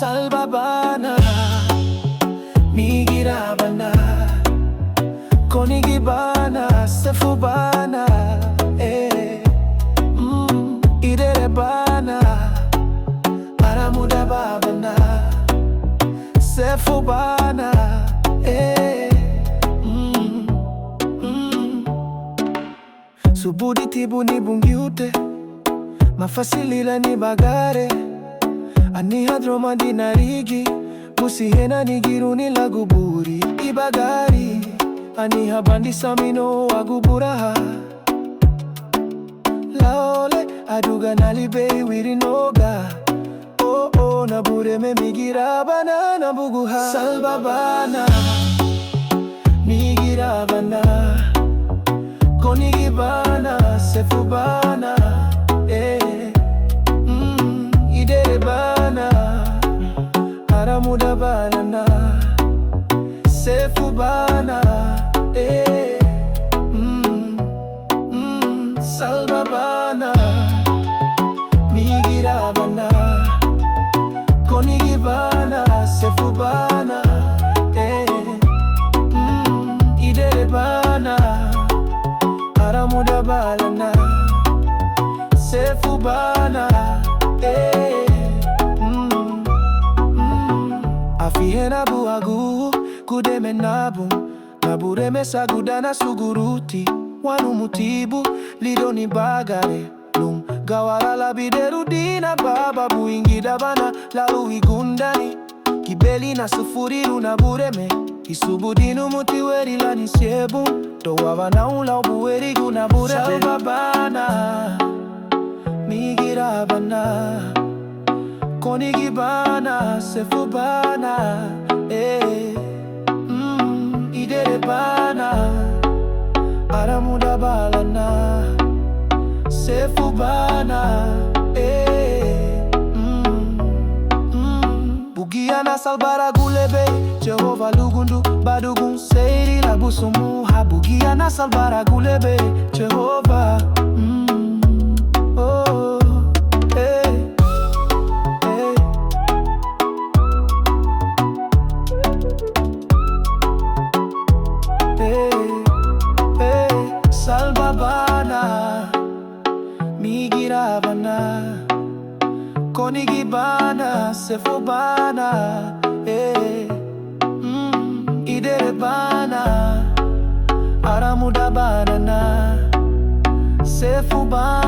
Salbabana Migirabana Konigibana Sefubana Iderebana Aramudababana Sefubana Subudi tibu ni bungiute Mafasilila ni bagare Ani hadroma di narigi Musihena ni giruni laguburi Ibagari Ani habandi samino aguburaha Laole aduga nalibei wirinoga Oh oh nabure me migirabana nabuguha Salbabana Migirabana Konigibana Sefubana Iderebana Aramudabana Sefubana Salbabana Migirabana Konigibana Sefubana Iderebana Aramudabana Sefubana Afihena buagu Kudeme nabu Nabureme sagudana suguruti Wanu mutibu Lidoni bagare Lum Gawara labiderudina Baba buingidabana Lalu igundani Kibeli na sufuriru nabureme Isubudinu mutiweri lani siebu Towawana ula ubuweri gunabureme Salbabana Migirabana Konigibana Sefubana Iderebana Aramudabalana Sefubana Bugiana salbara gulebe Jehova lugundu badugun seiri labusumu Bugiana salbara gulebe Jehova Salbabana Migirabana Konigibana Sefubana Iderebana Aramudabana Sefubana